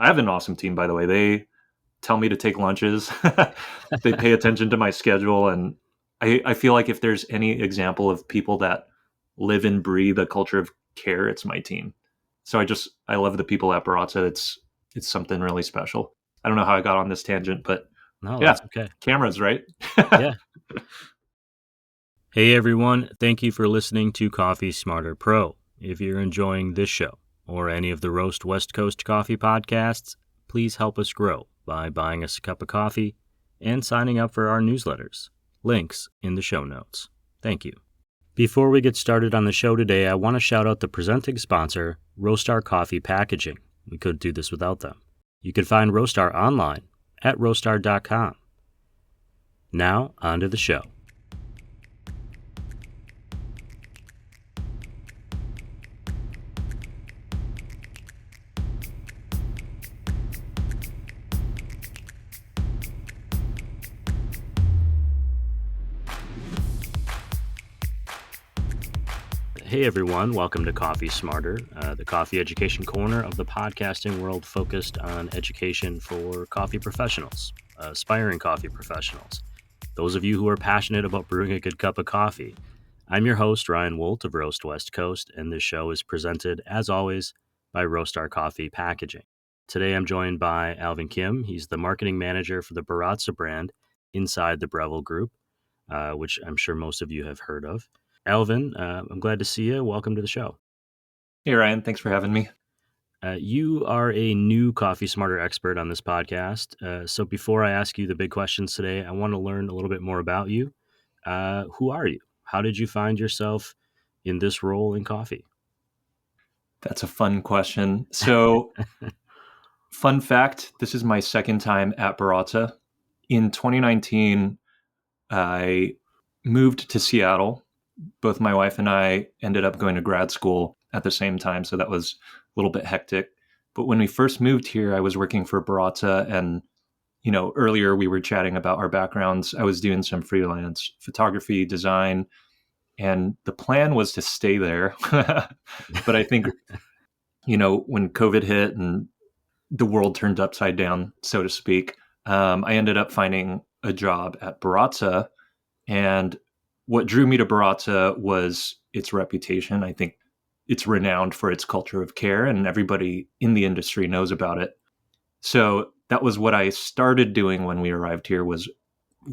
I have an awesome team, by the way. They tell me to take lunches. They pay attention to my schedule. And I feel like if there's any example of people that live and breathe a culture of care, it's my team. So I love the people at Baratza. It's something really special. I don't know how I got on this tangent, but No, yeah, that's okay. cameras, right? Yeah. Hey everyone, thank you for listening to Coffee Smarter Pro. If you're enjoying this show or any of the Roast West Coast Coffee podcasts, please help us grow by buying us a cup of coffee and signing up for our newsletters. Links in the show notes. Thank you. Before we get started on the show today, I want to shout out the presenting sponsor, Roastar Coffee Packaging. We couldn't do this without them. You can find Roastar online at roastar.com. Now, on to the show. Hey everyone, welcome to Coffee Smarter, the coffee education corner of the podcasting world focused on education for coffee professionals, aspiring coffee professionals, those of you who are passionate about brewing a good cup of coffee. I'm your host, Ryan Wolt of Roast West Coast, and this show is presented, as always, by Roastar Coffee Packaging. Today I'm joined by Alvin Kim. He's the marketing manager for the Baratza brand inside the Breville Group, which I'm sure most of you have heard of. Alvin, I'm glad to see you. Welcome to the show. Hey, Ryan. Thanks for having me. You are a new Coffee Smarter expert on this podcast. So before I ask you the big questions today, I want to learn a little bit more about you. Who are you? How did you find yourself in this role in coffee? That's a fun question. So, fun fact, this is my second time at Baratza. In 2019, I moved to Seattle. Both my wife and I ended up going to grad school at the same time, so that was a little bit hectic. But when we first moved here, I was working for Baratza, and earlier we were chatting about our backgrounds. I was doing some freelance photography, design, and the plan was to stay there. But I think, when COVID hit and the world turned upside down, so to speak, I ended up finding a job at Baratza. And what drew me to Baratza was its reputation. I think it's renowned for its culture of care, and everybody in the industry knows about it. So that was what I started doing when we arrived here, was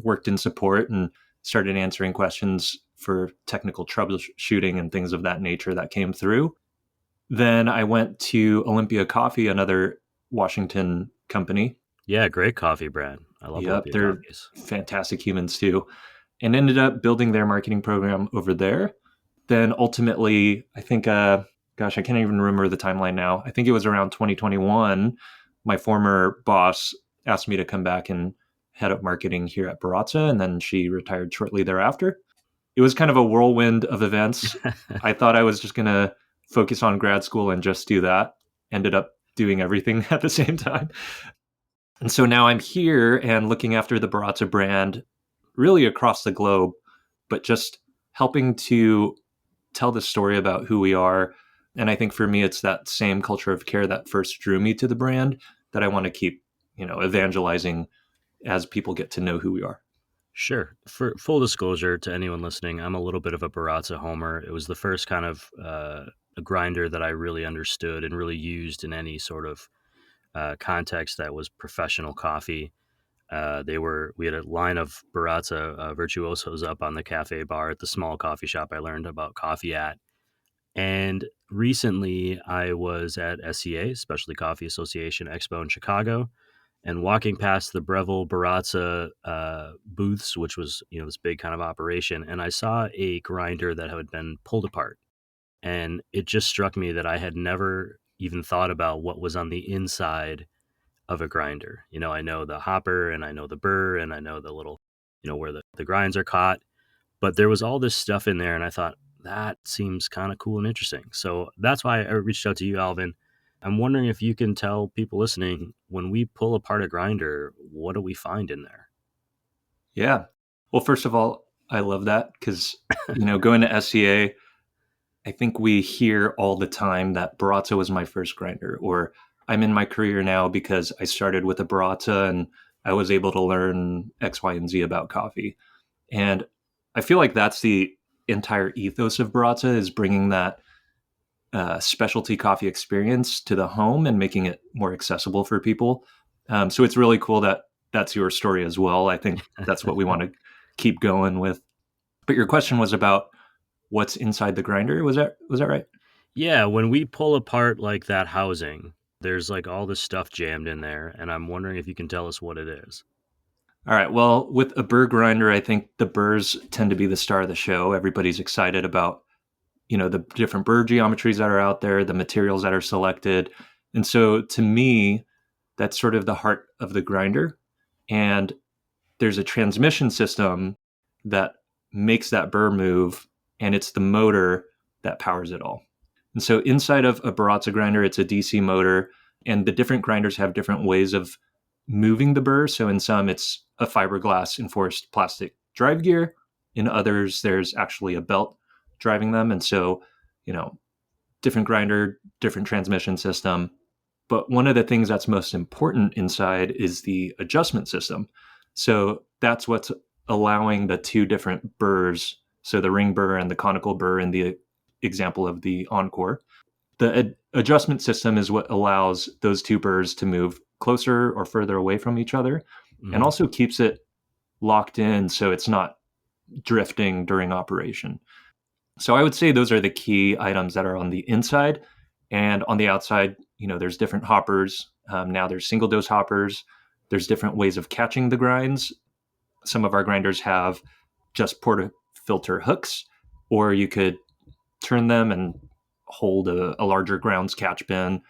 worked in support and started answering questions for technical troubleshooting and things of that nature that came through. Then I went to Olympia Coffee, another Washington company. Yeah, great coffee brand. I love Olympia they're coffees. Fantastic humans too. And ended up building their marketing program over there. Then ultimately, I think, I can't even remember the timeline now. I think it was around 2021. My former boss asked me to come back and head up marketing here at Baratza, and then she retired shortly thereafter. It was kind of a whirlwind of events. I thought I was just going to focus on grad school and just do that. Ended up doing everything at the same time. And so now I'm here and looking after the Baratza brand really across the globe, but just helping to tell the story about who we are. And I think for me, it's that same culture of care that first drew me to the brand that I want to keep, evangelizing as people get to know who we are. Sure. For full disclosure to anyone listening, I'm a little bit of a Baratza homer. It was the first kind of a grinder that I really understood and really used in any sort of context that was professional coffee. We had a line of Baratza virtuosos up on the cafe bar at the small coffee shop I learned about coffee at. And recently I was at SCA, Specialty Coffee Association Expo in Chicago, and walking past the Breville Baratza booths, which was, this big kind of operation. And I saw a grinder that had been pulled apart. And it just struck me that I had never even thought about what was on the inside of a grinder. I know the hopper and I know the burr and I know the little, where the grinds are caught, but there was all this stuff in there. And I thought that seems kind of cool and interesting. So that's why I reached out to you, Alvin. I'm wondering if you can tell people listening, when we pull apart a grinder, what do we find in there? Yeah. Well, first of all, I love that because, going to SCA, I think we hear all the time that Baratza was my first grinder, or I'm in my career now because I started with a Baratza and I was able to learn X, Y, and Z about coffee. And I feel like that's the entire ethos of Baratza, is bringing that specialty coffee experience to the home and making it more accessible for people. So it's really cool that that's your story as well. I think that's what we want to keep going with. But your question was about what's inside the grinder. Was that right? Yeah, when we pull apart like that housing, there's like all this stuff jammed in there, and I'm wondering if you can tell us what it is. All right. Well, with a burr grinder, I think the burrs tend to be the star of the show. Everybody's excited about, the different burr geometries that are out there, the materials that are selected. And so to me, that's sort of the heart of the grinder. And there's a transmission system that makes that burr move, and it's the motor that powers it all. And so inside of a Baratza grinder, it's a DC motor, and the different grinders have different ways of moving the burr. So in some, it's a fiberglass enforced plastic drive gear. In others, there's actually a belt driving them. And so, you know, different grinder, different transmission system. But one of the things that's most important inside is the adjustment system. So that's what's allowing the two different burrs, so the ring burr and the conical burr in the example of the Encore. The adjustment system is what allows those two burrs to move closer or further away from each other, and Mm-hmm. also keeps it locked in so it's not drifting during operation. So I would say those are the key items that are on the inside. And on the outside, there's different hoppers. Now there's single dose hoppers. There's different ways of catching the grinds. Some of our grinders have just portafilter hooks, or you could turn them and hold a larger grounds catch bin.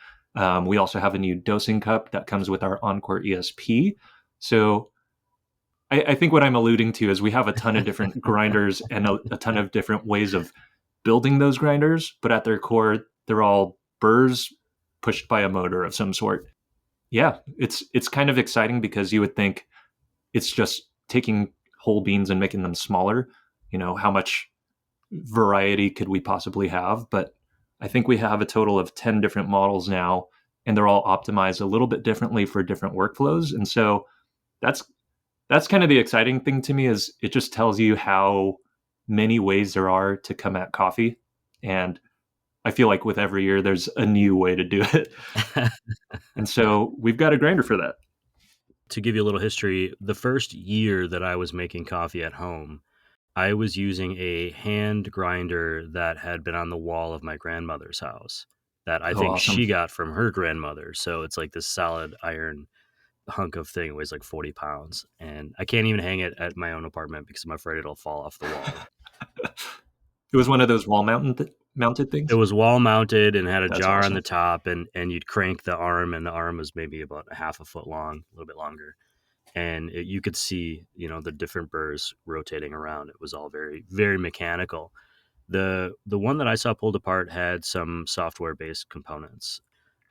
We also have a new dosing cup that comes with our Encore ESP. So I think what I'm alluding to is we have a ton of different grinders and a ton of different ways of building those grinders, but at their core, they're all burrs pushed by a motor of some sort. Yeah, it's kind of exciting because you would think it's just taking whole beans and making them smaller. How much variety could we possibly have? But I think we have a total of 10 different models now, and they're all optimized a little bit differently for different workflows. And so that's that's kind of the exciting thing to me, is it just tells you how many ways there are to come at coffee. And I feel like with every year, there's a new way to do it. And so we've got a grinder for that. To give you a little history, the first year that I was making coffee at home, I was using a hand grinder that had been on the wall of my grandmother's house that I Oh, think awesome. she got from her grandmother. So it's like this solid iron hunk of thing. It weighs like 40 pounds. And I can't even hang it at my own apartment because I'm afraid it'll fall off the wall. It was one of those wall mounted It things. was wall mounted and had a That's jar on awesome. the top, and you'd crank the arm, and the arm was maybe about a half a foot long, a little bit longer. And you could see, the different burrs rotating around. It was all very, very mechanical. The one that I saw pulled apart had some software based components.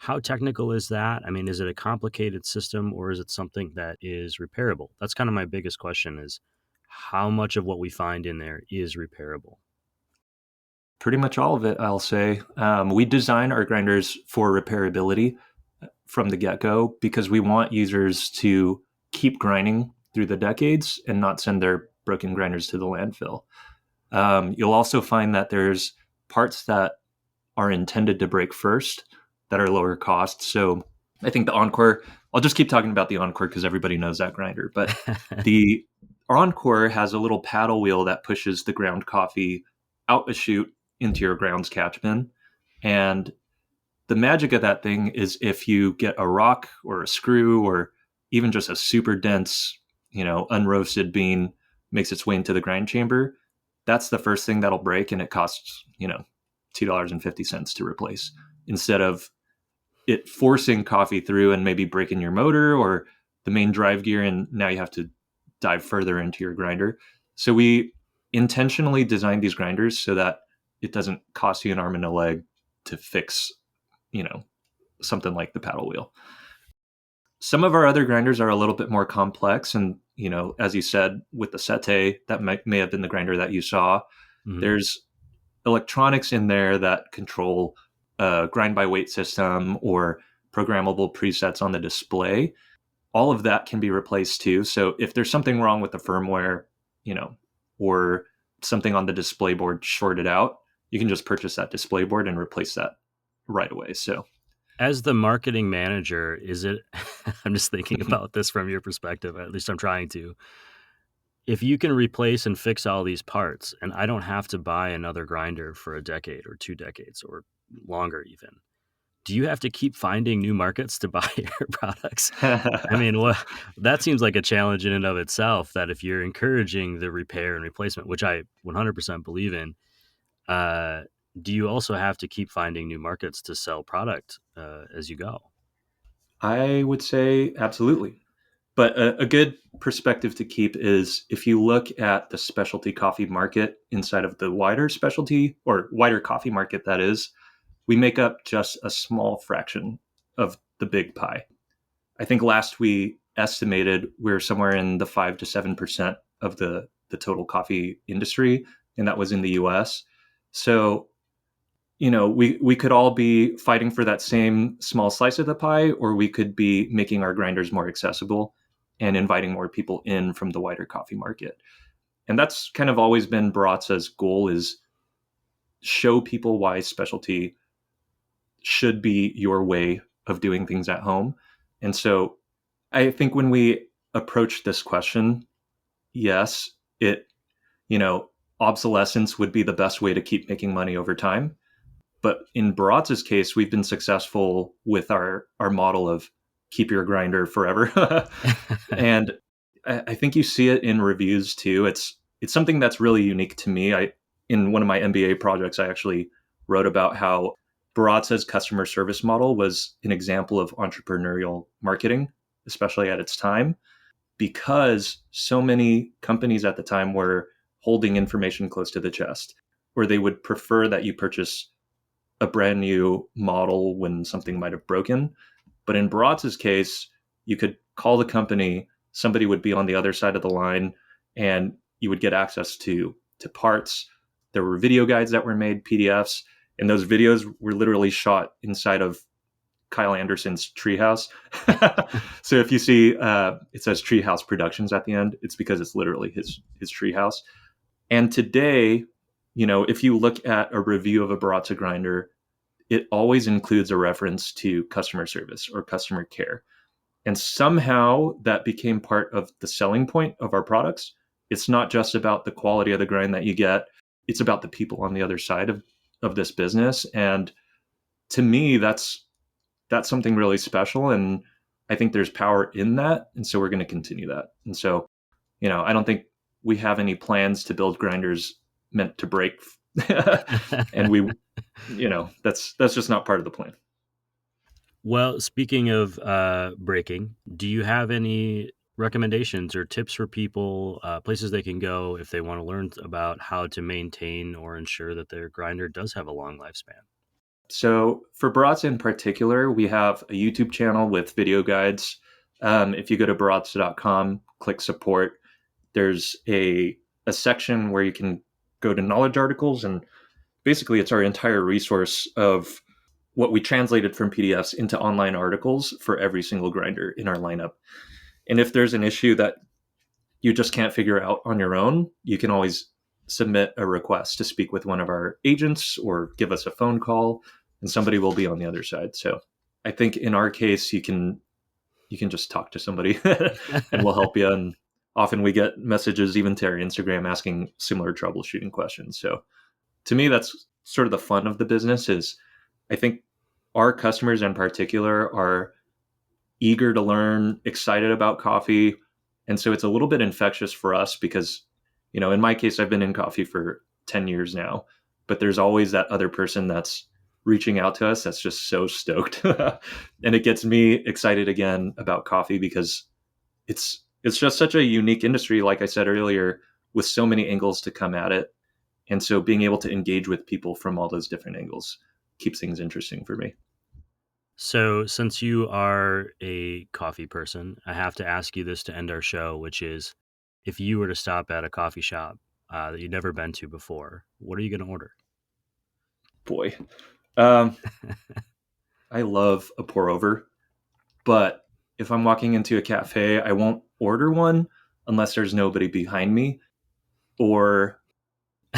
How technical is that? I mean, is it a complicated system, or is it something that is repairable? That's kind of my biggest question, is how much of what we find in there is repairable? Pretty much all of it, I'll say. We design our grinders for repairability from the get go because we want users to keep grinding through the decades and not send their broken grinders to the landfill. You'll also find that there's parts that are intended to break first that are lower cost. So I think the Encore, I'll just keep talking about the Encore because everybody knows that grinder. But the Encore has a little paddle wheel that pushes the ground coffee out a chute into your grounds catch bin. And the magic of that thing is if you get a rock or a screw or even just a super dense, unroasted bean makes its way into the grind chamber, that's the first thing that'll break, and it costs, $2.50 to replace, instead of it forcing coffee through and maybe breaking your motor or the main drive gear, and now you have to dive further into your grinder. So we intentionally designed these grinders so that it doesn't cost you an arm and a leg to fix, you know, something like the paddle wheel. Some of our other grinders are a little bit more complex, and as you said, with the Sete, that may have been the grinder that you saw. Mhm. There's electronics in there that control a grind by weight system or programmable presets on the display, all of that can be replaced too. So if there's something wrong with the firmware, or something on the display board shorted out, you can just purchase that display board and replace that right away. So as the marketing manager, is it, I'm just thinking about this from your perspective, at least I'm trying to. If you can replace and fix all these parts, and I don't have to buy another grinder for a decade or 2 decades or longer even, do you have to keep finding new markets to buy your products? I mean, that seems like a challenge in and of itself, that if you're encouraging the repair and replacement, which I 100% believe in, uh, do you also have to keep finding new markets to sell product as you go? I would say absolutely. But a good perspective to keep is if you look at the specialty coffee market inside of the wider specialty or wider coffee market, that is, we make up just a small fraction of the big pie. I think last we estimated we're somewhere in the 5 to 7% of the total coffee industry, and that was in the US. So we could all be fighting for that same small slice of the pie, or we could be making our grinders more accessible and inviting more people in from the wider coffee market. And that's kind of always been Baratza's goal, is show people why specialty should be your way of doing things at home. And so I think when we approach this question, yes, you know, obsolescence would be the best way to keep making money over time. But in Baratza's case, we've been successful with our model of keep your grinder forever. And I think you see it in reviews too. It's something that's really unique to me. In one of my MBA projects, I actually wrote about how Baratza's customer service model was an example of entrepreneurial marketing, especially at its time, because so many companies at the time were holding information close to the chest, where they would prefer that you purchase a brand new model when something might have broken. But in Baratza's case, you could call the company, somebody would be on the other side of the line, and you would get access to parts. There were video guides that were made, PDFs, and those videos were literally shot inside of Kyle Anderson's treehouse. So if you see it says Treehouse Productions at the end, it's because it's literally his treehouse. And today, if you look at a review of a Baratza grinder, it always includes a reference to customer service or customer care. And somehow that became part of the selling point of our products. It's not just about the quality of the grind that you get, it's about the people on the other side of this business. And to me, that's something really special. And I think there's power in that. And so we're going to continue that. And so, I don't think we have any plans to build grinders meant to break. And that's just not part of the plan. Well, speaking of breaking, do you have any recommendations or tips for people, places they can go if they want to learn about how to maintain or ensure that their grinder does have a long lifespan? So for Baratza in particular, we have a YouTube channel with video guides. If you go to baratza.com, click support, there's a section where you can go to knowledge articles, and basically it's our entire resource of what we translated from PDFs into online articles for every single grinder in our lineup. And if there's an issue that you just can't figure out on your own, you can always submit a request to speak with one of our agents or give us a phone call, and somebody will be on the other side. So I think in our case, you can just talk to somebody and we'll help you. And often we get messages even to our Instagram asking similar troubleshooting questions. So to me, that's sort of the fun of the business. Is I think our customers in particular are eager to learn, excited about coffee. And so it's a little bit infectious for us because, in my case, I've been in coffee for 10 years now, but there's always that other person that's reaching out to us that's just so stoked. And it gets me excited again about coffee because it's just such a unique industry, like I said earlier, with so many angles to come at it. And so being able to engage with people from all those different angles keeps things interesting for me. So, since you are a coffee person, I have to ask you this to end our show, which is, if you were to stop at a coffee shop that you've never been to before, what are you going to order? Boy. Um, I love a pour over, but if I'm walking into a cafe, I won't order one unless there's nobody behind me, or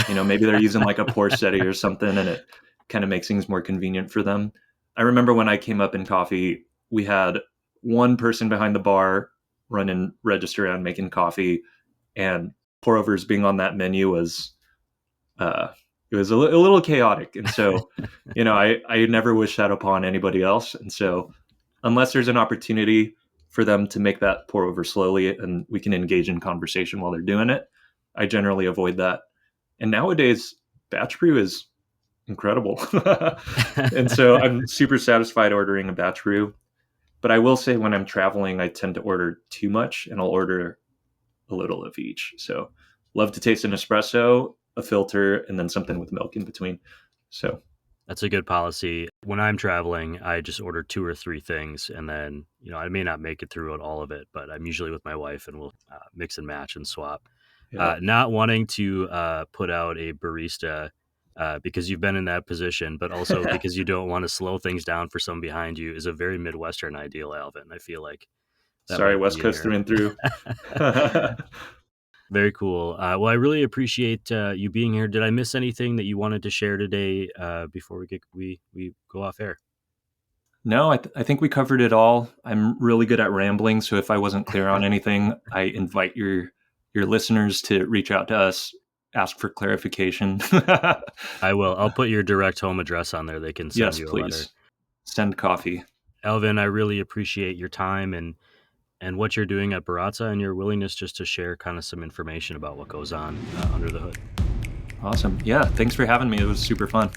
maybe they're using like a pour steady or something, and it kind of makes things more convenient for them. I remember when I came up in coffee, we had one person behind the bar running register and making coffee, and pour overs being on that menu was uh, it was a little chaotic. And so, I never wish that upon anybody else. And so, unless there's an opportunity for them to make that pour over slowly and we can engage in conversation while they're doing it, I generally avoid that. And nowadays, batch brew is incredible. And so I'm super satisfied ordering a batch brew. But I will say when I'm traveling, I tend to order too much and I'll order a little of each. So love to taste an espresso, a filter, and then something with milk in between. So That's a good policy. When I'm traveling, I just order 2 or 3 things, and then, I may not make it through all of it, but I'm usually with my wife, and we'll mix and match and swap. yeah. Not wanting to put out a barista because you've been in that position, but also because you don't want to slow things down for someone behind you is a very Midwestern ideal, Alvin. I feel like that Sorry, might West be in Coast through your and through. Very cool. Well, I really appreciate you being here. Did I miss anything that you wanted to share today before we go off air? No, I think we covered it all. I'm really good at rambling, so if I wasn't clear on anything, I invite your listeners to reach out to us, ask for clarification. I will. I'll put your direct home address on there. They can send Yes, you a letter. please send coffee. Alvin, I really appreciate your time and what you're doing at Baratza and your willingness just to share kind of some information about what goes on under the hood. Awesome. Yeah, thanks for having me. It was super fun.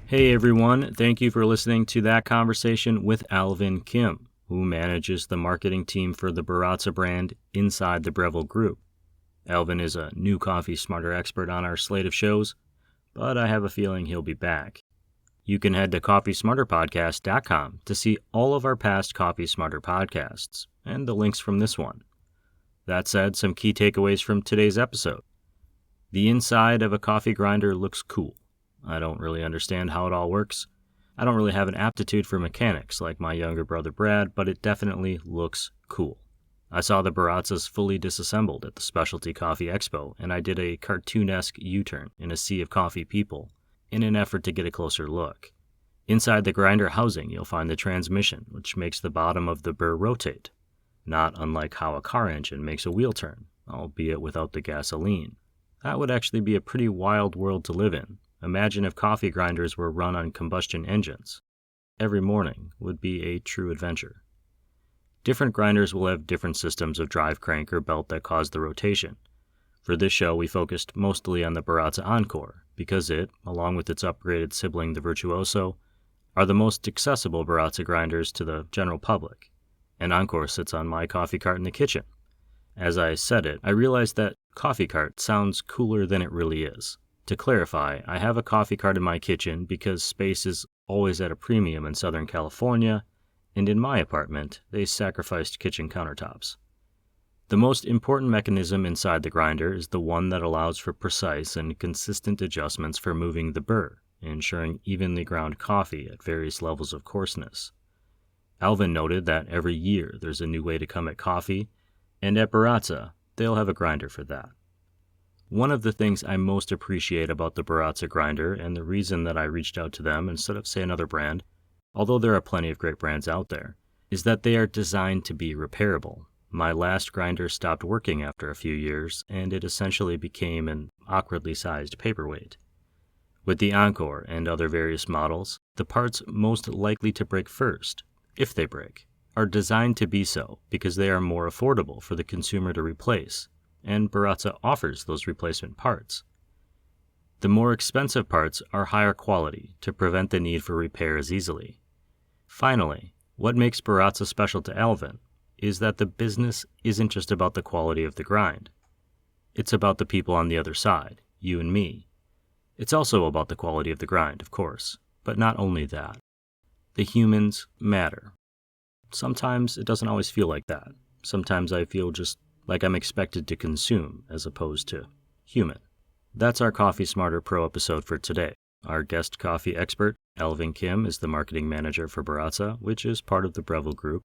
Hey everyone, thank you for listening to that conversation with Alvin Kim, who manages the marketing team for the Baratza brand inside the Breville Group. Alvin is a new Coffee Smarter expert on our slate of shows, but I have a feeling he'll be back. You can head to coffeesmarterpodcast.com to see all of our past Coffee Smarter podcasts and the links from this one. That said, some key takeaways from today's episode. The inside of a coffee grinder looks cool. I don't really understand how it all works. I don't really have an aptitude for mechanics like my younger brother Brad, but it definitely looks cool. I saw the Baratzas fully disassembled at the Specialty Coffee Expo, and I did a cartoonesque U-turn in a sea of coffee people in an effort to get a closer look. Inside the grinder housing, you'll find the transmission, which makes the bottom of the burr rotate, not unlike how a car engine makes a wheel turn, albeit without the gasoline. That would actually be a pretty wild world to live in. Imagine if coffee grinders were run on combustion engines. Every morning would be a true adventure. Different grinders will have different systems of drive crank or belt that cause the rotation. For this show, we focused mostly on the Baratza Encore, because it, along with its upgraded sibling the Virtuoso, are the most accessible Baratza grinders to the general public, and Encore sits on my coffee cart in the kitchen. As I said it, I realized that coffee cart sounds cooler than it really is. To clarify, I have a coffee cart in my kitchen because space is always at a premium in Southern California, and in my apartment, they sacrificed kitchen countertops. The most important mechanism inside the grinder is the one that allows for precise and consistent adjustments for moving the burr, ensuring evenly ground coffee at various levels of coarseness. Alvin noted that every year there's a new way to come at coffee, and at Baratza, they'll have a grinder for that. One of the things I most appreciate about the Baratza grinder, and the reason that I reached out to them instead of, say, another brand, although there are plenty of great brands out there, is that they are designed to be repairable. My last grinder stopped working after a few years, and it essentially became an awkwardly sized paperweight. With the Encore and other various models, the parts most likely to break first, if they break, are designed to be so because they are more affordable for the consumer to replace, and Baratza offers those replacement parts. The more expensive parts are higher quality to prevent the need for repairs easily. Finally, what makes Baratza special to Alvin is that the business isn't just about the quality of the grind. It's about the people on the other side, you and me. It's also about the quality of the grind, of course, but not only that. The humans matter. Sometimes it doesn't always feel like that. Sometimes I feel just like I'm expected to consume as opposed to human. That's our Coffee Smarter Pro episode for today. Our guest coffee expert, Alvin Kim, is the marketing manager for Baratza, which is part of the Breville Group.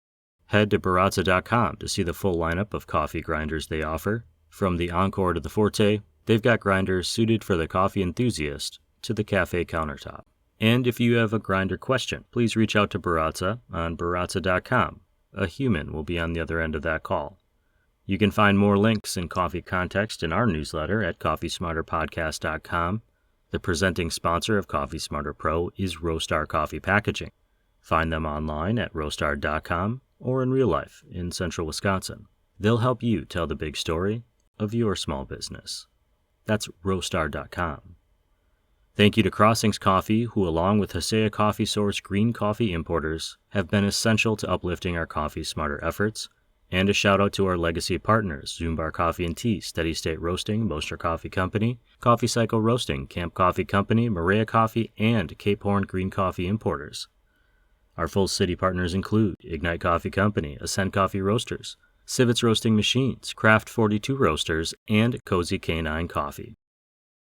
Head to baratza.com to see the full lineup of coffee grinders they offer. From the Encore to the Forte, they've got grinders suited for the coffee enthusiast to the cafe countertop. And if you have a grinder question, please reach out to Baratza on baratza.com. A human will be on the other end of that call. You can find more links in coffee context in our newsletter at coffeesmarterpodcast.com. The presenting sponsor of Coffee Smarter Pro is Roastar Coffee Packaging. Find them online at roastar.com or in real life in central Wisconsin. They'll help you tell the big story of your small business. That's roastar.com. Thank you to Crossings Coffee, who along with Hasea Coffee Source green coffee importers have been essential to uplifting our Coffee Smarter efforts. And a shout out to our legacy partners, Zumbar Coffee and Tea, Steady State Roasting, Moster Coffee Company, Coffee Cycle Roasting, Camp Coffee Company, Maria Coffee, and Cape Horn Green Coffee importers. Our full city partners include Ignite Coffee Company, Ascent Coffee Roasters, Civets Roasting Machines, Craft 42 Roasters, and Cozy Canine Coffee.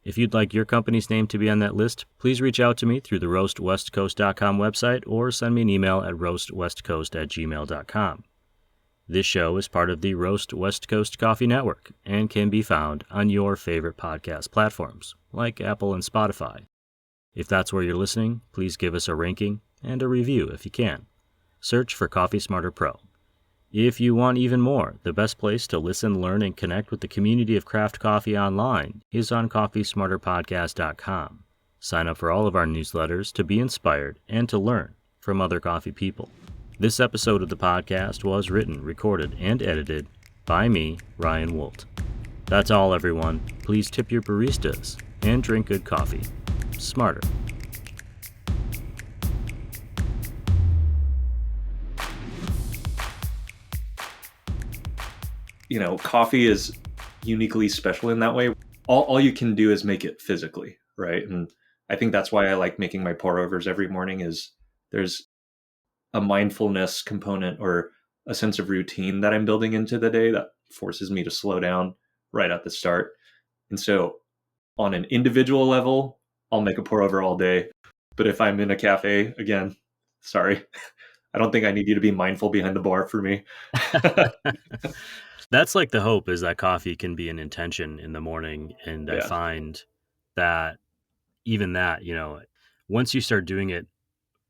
If you'd like your company's name to be on that list, please reach out to me through the roastwestcoast.com website or send me an email at roastwestcoast@gmail.com. This show is part of the Roast West Coast Coffee Network and can be found on your favorite podcast platforms, like Apple and Spotify. If that's where you're listening, please give us a ranking and a review if you can. Search for Coffee Smarter Pro. If you want even more, the best place to listen, learn, and connect with the community of craft coffee online is on coffeesmarterpodcast.com. Sign up for all of our newsletters to be inspired and to learn from other coffee people. This episode of the podcast was written, recorded, and edited by me, Ryan Wolt. That's all, everyone. Please tip your baristas and drink good coffee. Smarter. Coffee is uniquely special in that way. All you can do is make it physically, right? And I think that's why I like making my pour overs every morning is there's a mindfulness component or a sense of routine that I'm building into the day that forces me to slow down right at the start. And so on an individual level, I'll make a pour over all day. But if I'm in a cafe, again, sorry, I don't think I need you to be mindful behind the bar for me. That's like the hope, is that coffee can be an intention in the morning. And Yeah. I find that even that, once you start doing it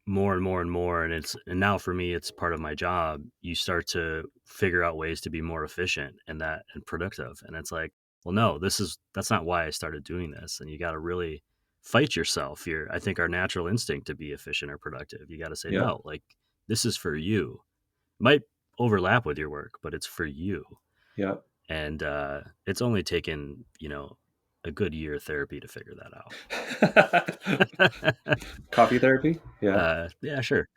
more and more and more, and now for me, it's part of my job, you start to figure out ways to be more efficient and productive. And it's like, well, no, that's not why I started doing this. And you got to really fight yourself here. I think our natural instinct to be efficient or productive, you got to say, Yeah. no, like this is for you. It might overlap with your work, but it's for you. Yeah. And it's only taken, a good year of therapy to figure that out. Coffee therapy? Yeah. Yeah, sure.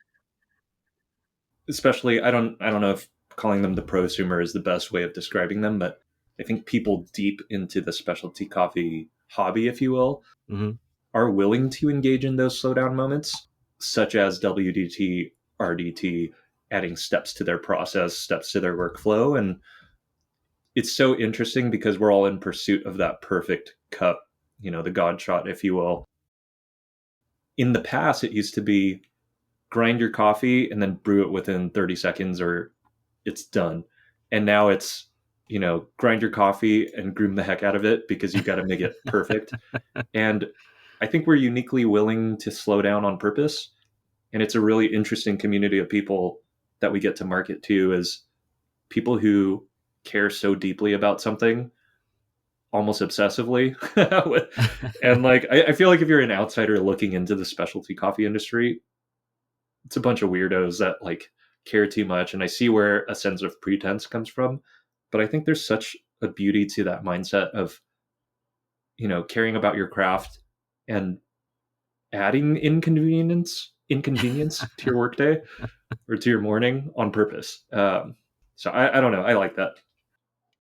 Especially, I don't know if calling them the prosumer is the best way of describing them, but I think people deep into the specialty coffee hobby, if you will, are willing to engage in those slowdown moments, such as WDT, RDT, adding steps to their process, steps to their workflow. And it's so interesting because we're all in pursuit of that perfect cup, the God shot, if you will. In the past, it used to be grind your coffee and then brew it within 30 seconds or it's done. And now it's, grind your coffee and groom the heck out of it because you got to make it perfect. And I think we're uniquely willing to slow down on purpose. And it's a really interesting community of people that we get to market to as people who care so deeply about something, almost obsessively. And I feel like if you're an outsider looking into the specialty coffee industry, it's a bunch of weirdos that care too much. And I see where a sense of pretense comes from, but I think there's such a beauty to that mindset of, caring about your craft and adding inconvenience to your workday or to your morning on purpose. So I don't know. I like that.